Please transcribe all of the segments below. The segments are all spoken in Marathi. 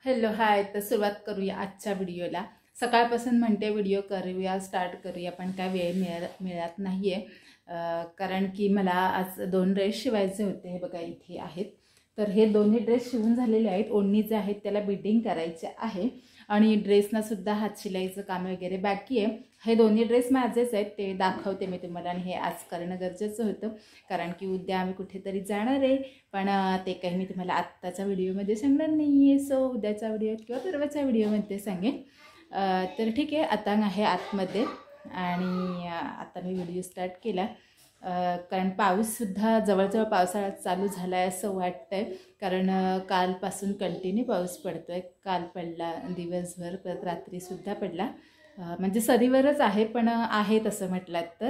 Hello hi. तर सुरुवात करूया आजच्या व्हिडिओला. सकाळपासून म्हणते व्हिडिओ करूया, स्टार्ट करूया, पण काय वेळ मिळत नाही आहे. कारण की मला आज 2 ड्रेस शिवायचे होते. हे बघा इथे आहेत. तर हे दोन्ही ड्रेस शिवून झालेले आहेत. ओढणी जे आहेत त्याला बिटिंग करायचे आहे आणि ड्रेसना सुद्धा हातशिलाईचं काम वगैरे बाकी आहे. हे दोन्ही ड्रेस माझेच आहेत, ते दाखवते मी तुम्हाला. आणि हे आज करणं गरजेचं होतं कारण की उद्या आम्ही कुठेतरी जाणार आहे. पण ते काही मी तुम्हाला आत्ताच्या व्हिडिओमध्ये सांगणार नाही आहे. सो उद्याच्या व्हिडिओत किंवा परवाच्या व्हिडिओमध्ये सांगेन. तर ठीक आहे, आता आहे आतमध्ये आणि आता मी व्हिडिओ स्टार्ट केला. कारण पाऊससुद्धा जवळजवळ पावसाळा चालू झाला आहे असं वाटतं आहे. कारण कालपासून कंटिन्यू पाऊस पडतो आहे. काल पडला दिवसभर, परत रात्रीसुद्धा पडला. म्हणजे सरीवरच आहे, पण आहे तसं म्हटलात तर.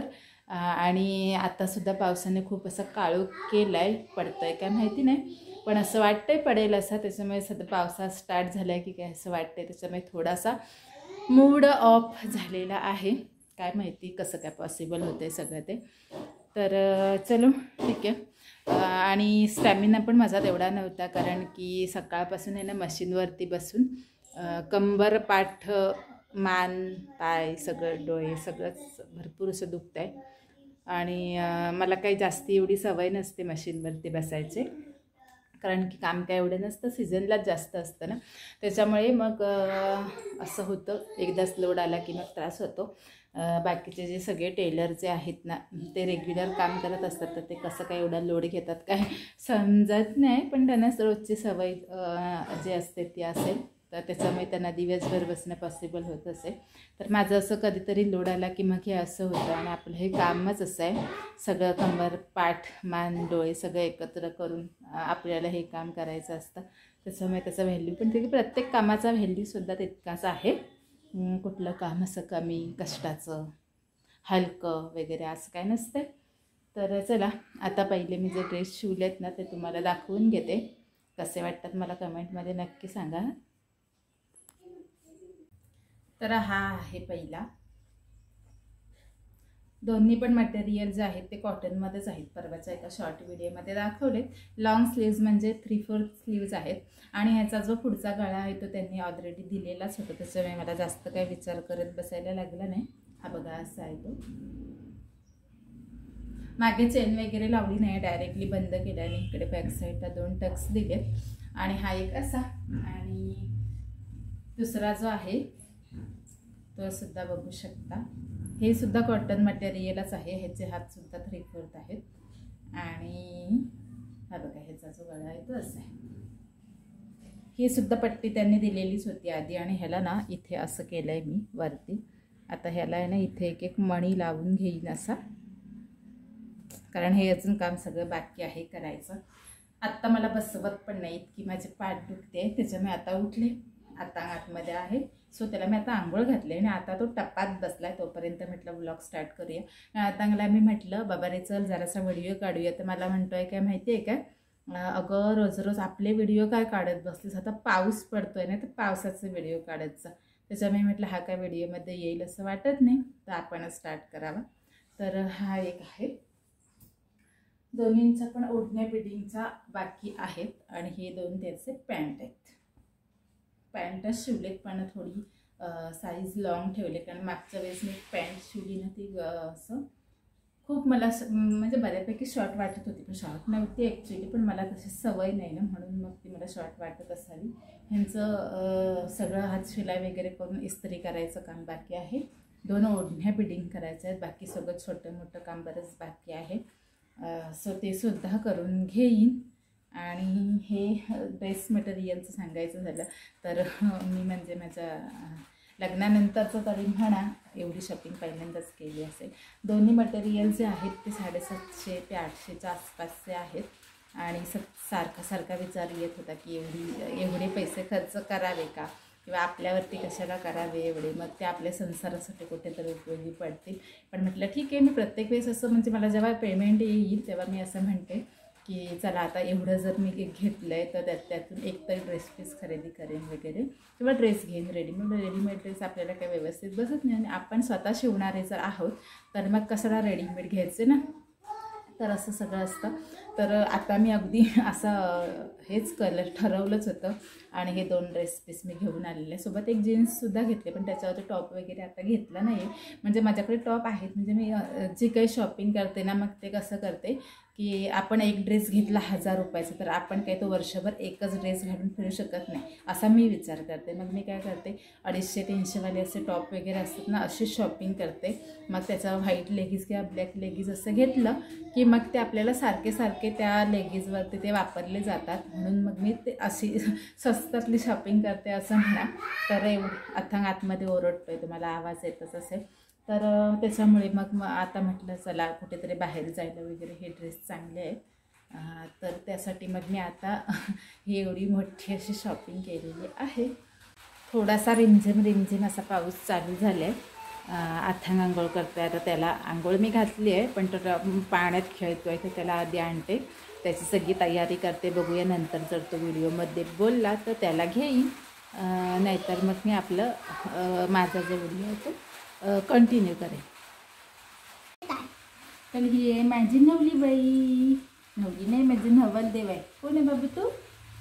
आणि आत्तासुद्धा पावसाने खूप असं काळोख केलं आहे. पडतं आहे काय माहिती नाही, पण असं वाटतं आहे पडेल असं. त्याच्यामुळे सध्या पावसाळा स्टार्ट झाला आहे की काय असं वाटतं आहे. त्याच्यामुळे थोडासा मूड ऑफ झालेला आहे. काय माहिती कसं काय पॉसिबल होतं आहे सगळं ते. तर चलो ठीक आहे. आणि स्टॅमिना पण माझा तेवढा नव्हता कारण की सकाळपासून आहे ना मशीनवरती बसून कंबर, पाठ, मान, पाय, सगळं, डोळे सगळंच भरपूर असं दुखतं आहे. आणि मला काही जास्ती एवढी सवय नसते मशीनवरती बसायचे, कारण की काम काय एवढं नसतं, सीझनलाच जास्त असतं ना. त्याच्यामुळे मग असं होतं, एकदाच लोड आला की मग त्रास होतो. बाकीचे जे सगळे टेलर जे आहेत ना, ते रेग्युलर काम करत असतात, तर ते कसं काय एवढा लोड घेतात काय समजत नाही. पण त्यांना रोजची सवय जी असते ती असेल, तर त्याच्यामुळे त्यांना दिवसभर बसणं पॉसिबल होत असेल. तर माझं असं कधीतरी लोड आला की मग हे असं होतं. आणि आपलं हे कामच असं आहे, सगळं कंबर, पाठ, मान, डोळे सगळं एकत्र करून आपल्याला हे काम करायचं असतं. त्याच्यामुळे त्याचा व्हॅल्यू पण ते, प्रत्येक कामाचा व्हॅल्यूसुद्धा तितकाच आहे. कुठलं काम असं कमी कष्टाचं, हलकं वगैरे असं काय नसतं. तर चला, आता पहिले मी जे ड्रेस शिवलेत ना ते तुम्हाला दाखवून घेते. कसे वाटतात मला कमेंटमध्ये नक्की सांगा. तर हा आहे पहिला. दोन्ही पण मटेरियल जे आहेत ते कॉटनमध्येच आहेत. परवाच्या एका शॉर्ट व्हिडिओमध्ये दाखवलेत. लॉंग स्लीव्ज म्हणजे 3/4 स्लीव्ज आहेत. आणि ह्याचा जो पुढचा गळा आहे तो त्यांनी ऑलरेडी दिलेलाच होता, त्याच्यामुळे मला जास्त काही विचार करत बसायला लागला नाही. हा बघा असा आहे तो. मागे चेन वगैरे लावली नाही, डायरेक्टली बंद केला. आणि इकडे बॅक साईडला 2 टक्स दिलेत. आणि हा एक असा. आणि दुसरा जो आहे तो सुद्धा बघू शकता, हे सुद्धा कॉटन मटेरियलच आहे. ह्याचे हातसुद्धा 3/4 आहेत. आणि हा बघा ह्याचा जो गळा आहे तो असा आहे. ही सुद्धा पट्टी त्यांनी दिलेलीच होती आधी. आणि ह्याला ना इथे असं केलं आहे मी वरती. आता ह्याला आहे ना इथे एक एक मणी लावून घेईन असा, कारण हे अजून काम सगळं बाकी आहे करायचं. आत्ता मला बसवत पण नाहीत की माझे पाठ दुखते, त्याच्यामुळे आता उठले, आता आतमध्ये आहे. सो त्याला मी आता आंघोळ घातले आणि आता तो टप्पात बसलाय. तोपर्यंत म्हटलं व्लॉग स्टार्ट करूया. आता मी म्हटलं बाबा रे चल जरासा व्हिडिओ काढूया. तर मला म्हणतोय काय माहिती आहे काय, अगं रोज रोज आपले व्हिडिओ काय काढत बसलीस, आता पाऊस पडतोय ना, तर पावसाचे व्हिडिओ काढायचा. त्याच्यामुळे म्हटलं हा काय व्हिडिओमध्ये येईल असं वाटत नाही, तर आपणच स्टार्ट करावा. तर हा एक आहे. दोन्हींचा पण ओढण्या बिडिंगचा बाकी आहेत. आणि हे 2 त्याचे पॅन्ट आहेत. पॅन्टच शिवलेत, पण थोडी साईज लॉंग ठेवले, कारण मागच्या वेळेस मी पॅन्ट शिवली ना ती असं खूप मला म्हणजे बऱ्यापैकी शॉर्ट वाटत होती, पण शॉर्ट नव्हती ॲक्च्युली, पण मला तशी सवय नाही ना, म्हणून मग ती मला शॉर्ट वाटत असावी. ह्यांचं सगळं हात शिलाई वगैरे करून इस्त्री करायचं काम बाकी आहे. 2 ओढण्या बिडिंग करायच्या आहेत. बाकी सगळं छोटं मोठं काम बरंच बाकी आहे. सो ते सुद्धा करून घेईन. आणि हे ड्रेस मटेरियलचं सांगायचं झालं तर मी म्हणजे माझ्या लग्नानंतरचं तरी म्हणा एवढी शॉपिंग पहिल्यांदाच केली असेल. दोन्ही मटेरियल जे आहेत ते 750 ते 800च्या आसपासचे आहेत. आणि सारखा विचार येत होता की एवढे पैसे खर्च करावे का, किंवा आपल्यावरती कशाला करावे एवढे, मग ते आपल्या संसारासाठी कुठेतरी उपयोगी पडतील. पण म्हटलं ठीक आहे, मी प्रत्येक वेळेस असं म्हणजे मला जेव्हा पेमेंट येईल तेव्हा मी असं म्हणते की चला आता एवढं जर मी घेतलं आहे तर त्यातून एकतरी ड्रेस पीस खरेदी करेन वगैरे, किंवा ड्रेस घेईन. रेडीमेड ड्रेस आपल्याला काही व्यवस्थित बसत नाही. आणि आपण स्वतः शिवणारे जर आहोत तर मग कशाला रेडीमेड घ्यायचे ना. तर असं सगळं असतं. तर आता मी अगदी असं हेच ठरवलंच होतं आणि हे 2 ड्रेस पीस मी घेऊन आलेले. सोबत एक जीन्ससुद्धा घेतले, पण त्याच्यावरती टॉप वगैरे आता घेतला नाही आहे. म्हणजे माझ्याकडे टॉप आहेत, म्हणजे मी जी काही शॉपिंग करते ना, मग ते कसं करते की आपण एक ड्रेस घेतला 1000 रुपयाचा, तर आपण काही तो वर्षभर एकच ड्रेस घालून फिरू शकत नाही, असा मी विचार करते. मग मी काय करते, 250-300वाले असे टॉप वगैरे असतात ना, अशी शॉपिंग करते. मग त्याचा व्हाईट लेगीज किंवा ब्लॅक लेगीज असं घेतलं की मग ते आपल्याला सारखे सारखे त्या लेगीजवरती ते वापरले जातात. म्हणून मग मी ते अशी स्वस्तातली शॉपिंग करते असं म्हणा. तर अथांग आतमध्ये ओरडतोय, तुम्हाला आवाज येतच असेल. तर त्याच्यामुळे मग आता म्हटलं चला कुठेतरी बाहेर जायला वगैरे हे ड्रेस चांगले आहेत. तर त्यासाठी मग मी आता ही एवढी मोठी अशी शॉपिंग केलेली आहे. थोडासा रिमझिम असा पाऊस चालू झाला आहे. अथांग आंघोळ करते. आता त्याला आंघोळ मी घातली आहे, पण तो पाण्यात खेळतो आहे, तर त्याला आधी आणते, त्याची सगळी तयारी करते. बघूया नंतर जर तो व्हिडिओमध्ये बोलला तर त्याला घेईन, नाहीतर मग मी आपलं माझा जो व्हिडिओ आहे तो कंटिन्यू करेन. तर ही आहे माझी नवली बाई. नवली नाही, माझी नवलदेव आहे. कोण आहे बाबू तू?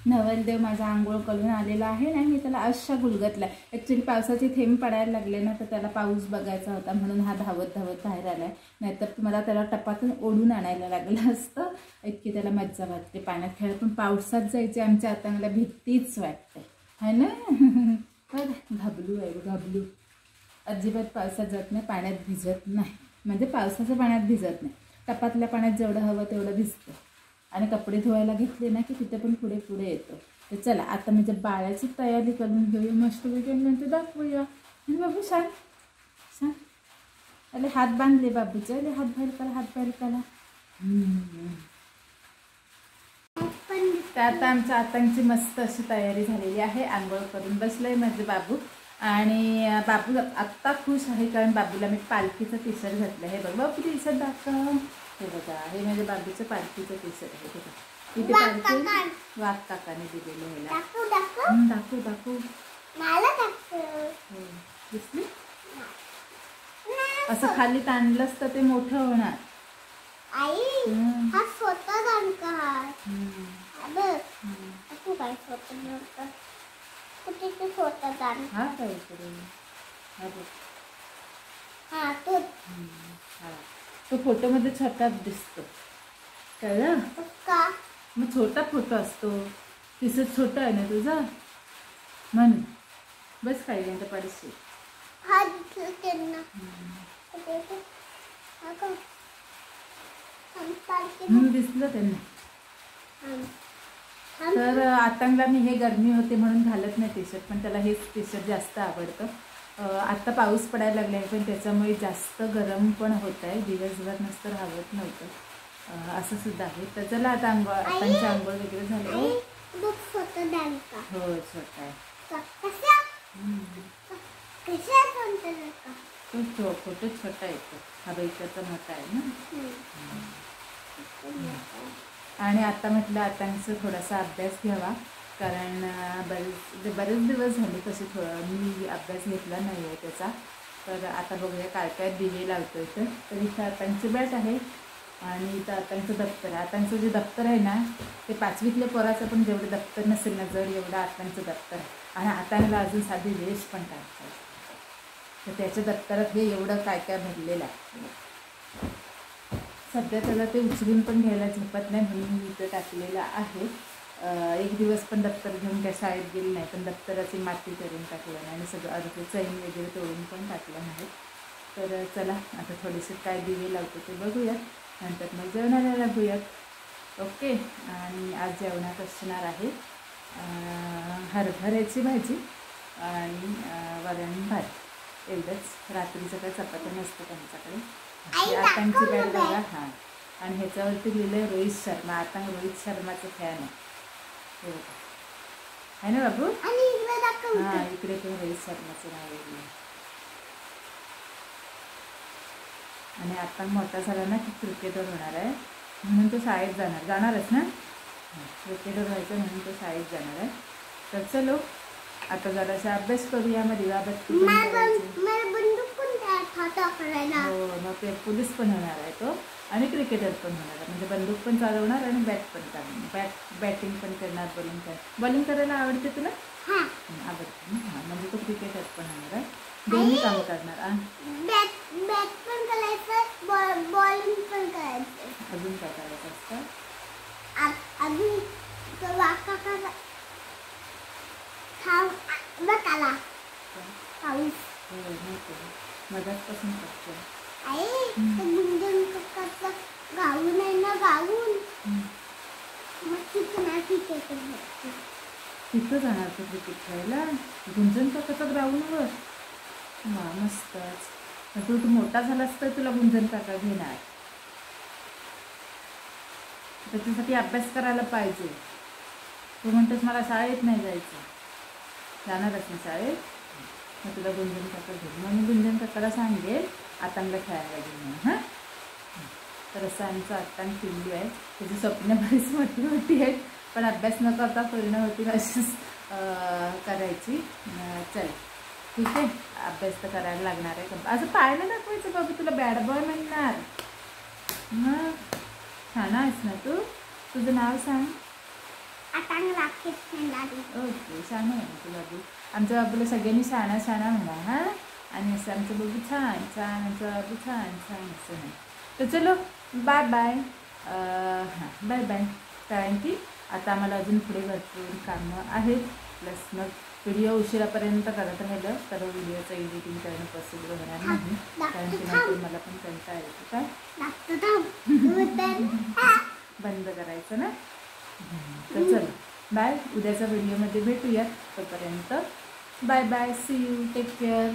नवलदेव माझा आंघोळ करून आलेला आहे ना. मी त्याला अशा गुलगतला. ॲक्च्युली पावसाचे थेंब पडायला लागले ना, तर त्याला पाऊस बघायचा होता, म्हणून हा धावत बाहेर आला आहे. नाहीतर मला त्याला टपातून ओढून आणायला लागलं असतं. इतकी त्याला मज्जा वाटते पाण्यात खेळत. पण पावसात जायची आमच्या आतंगला भीतीच वाटते, है ना. घाबलू आहे, घाबलू. अजिबात पावसात जात नाही, पाण्यात भिजत नाही. म्हणजे पावसाच्या पाण्यात भिजत नाही, टपातल्या पाण्यात जेवढं हवं तेवढं भिजतं. आणि कपडे धुवायला घेतले ना की तिथे पण पुढे पुढे येतो. तर चला आता म्हणजे बाळाची तयारी करून घेऊया, मस्त नंतर दाखवूया. बाबू सांग सांग. अरे हात बांधले बाबूचे, अरे हात बाहेर करा, हात बाहेर करा. तर आता आमच्या आतांची मस्त अशी तयारी झालेली आहे. आंघोळ करून बसलंय माझे बाबू. आणि बाबू आत्ता खुश आहे, कारण बाबूला मी पालखीचं टी शर्ट घातलं. हे बघ बाबू, टी शर्ट दाखव. हे बघा, हे म्हणजे बाबूचं पालखीचं टी शर्ट आहे. बघा इथे पालखी वाघ काकाने दिलेलं आहे. दाखवू दाखवू दिसली. असं खाली ताणलंच तर ते मोठं होणार. तो फोटो मध्ये छोटा दिसतो, कळलं का? मग छोटा फोटो असतो, तिचं छोटा आहे ना तुझा, म्हणून बस काही नाही तर पडशी. दिसलं त्यांना. तर आतंगला मी हे गरमी होते म्हणून घालत नाही टी शर्ट, पण त्याला हेच टी शर्ट जास्त आवडतं. आत्ता पाऊस पडायला लागला आहे, पण त्याच्यामुळे जास्त गरम पण होत आहे. दिवसभर नसतं राहत नव्हतं, असं सुद्धा आहे. तर चला आता आतांची आंघोळ वगैरे झाले. हो छोटा आहे. तो फोटो छोटा येतो, हा बैकाचा मोठा आहे ना. आणि आता म्हटलं आतांचं थोडासा अभ्यास घ्यावा, कारण बरेच दिवस झाले तसे मी अभ्यास घेतला नाही आहे त्याचा. तर आता बघूया काय काय दिवे लावतो इथं. तर इथं आतांची बॅट आहे आणि इथं आतांचं दप्तर आहे. आतांचं जे दप्तर आहे ना, ते 5वीतल्या पोराचं पण जेवढं दप्तर नसेल ना जड, एवढं आतांचं दप्तर आहे. आणि आतांना अजून साधी रेष पण काढतात. तर त्याच्या दप्तरात हे एवढं काय काय भरलेलं आहे. सध्या त्याला ते उचलून पण घ्यायला झेपत नाही, म्हणून मी इथं टाकलेलं आहे. एक दिवस पण दप्तर घेऊन काय शाळेत गेली नाही, पण दप्तराची माती करून टाकलं नाही आणि सगळं अर्धे चैन वगैरे तोडून पण टाकलं नाही. तर चला आता थोडेसे काय दिवे लावतो ते बघूयात, नंतर मग जेवणाला लागूयात. ओके. आणि आज जेवणात असणार आहे हरभऱ्याची भाजी आणि वरण भात, एवढंच. रात्रीचं काय चपात्या नसतं त्यांच्याकडे. आतांची बॅट बघा. हां, आणि ह्याच्यावरती लिहिलं आहे रोहित शर्मा. आता रोहित शर्माचं फॅन आहे, हे बघा, आहे ना बाबू. हां, इकडे पण रोहित शर्माचं नाव लिहिलं. आणि आता मोठा झाला ना की क्रिकेटर होणार आहे, म्हणून तो शाळेत जाणारच ना. क्रिकेटर व्हायचं म्हणून तो शाळेत जाणार आहे. तर चलो आता जरासा अभ्यास करूया. मग दिवाबत्ती हो, मग ते पोलीस पण होणार आहे तो. आणि क्रिकेटर पण होणार, म्हणजे बंदूक पण चालवणार आणि बॅट पण चालवणार, बॅटिंग पण करणार, बॉलिंग करायला आवडते तुला? आवडते ना. हां, म्हणजे तू क्रिकेटर पण होणार आहे, दोन्ही काम करणार. बॅट पण करायचं, बॉलिंग पण करायचं. अजून काय करायचं असतं? अजून वाका करा खाऊ बकाला पाऊस मधातपासून करतो. गुंजन कक्काचं गाऊन आहे ना, गाऊन मग तिथं ना क्रिकेट तिथं जाणार तू क्रिकेट खेळायला गुंजन काकाच्या ग्राउंडवर? वा, मस्तच. तू मोठा झालास तर तुला गुंजन काका घेणार, त्याच्यासाठी अभ्यास करायला पाहिजे. तू म्हणतोस मला शाळेत नाही जायचं, जाणारच नाही शाळेत, मग तुला गुंजन काका घेऊन, मग मी गुंजन काकाला सांगेल आतांला खेळायला घेऊन. हां, तर असं आमचं आत्तांग पिल्लू आहे. त्याची स्वप्न बरीच मोठी आहेत, पण अभ्यास न करता पूर्ण होतील अशीच करायची. चल ठीक आहे, अभ्यास तर करायला लागणार आहे. असं पाहायला दाखवायचं बाबू, तुला बॅड बॉय म्हणणार. मग छान आहेस ना तू? तुझं नाव सांग. ओके, छान आहे ना तू बाबू. आमच्या बाबूला सगळ्यांनी शाणा म्हणा. हां, आणि असं आमचं बाबू छान छान, आमचं बाबू छान छान असं नाही. तर चलो बाय बाय. हां, बाय बाय. कारण की आता आम्हाला अजून पुढे भरपूर कामं आहेत, प्लस मग व्हिडिओ उशिरापर्यंत करत राहिलं तर व्हिडिओचं एडिटिंग करणं पॉसिबल होणार नाही, कारण की नंतर मला पण कंटाळा येतो. काय बंद करायचं ना. तर चल बाय, उद्याच्या व्हिडिओमध्ये भेटूयात. तोपर्यंत bye bye, see you, take care.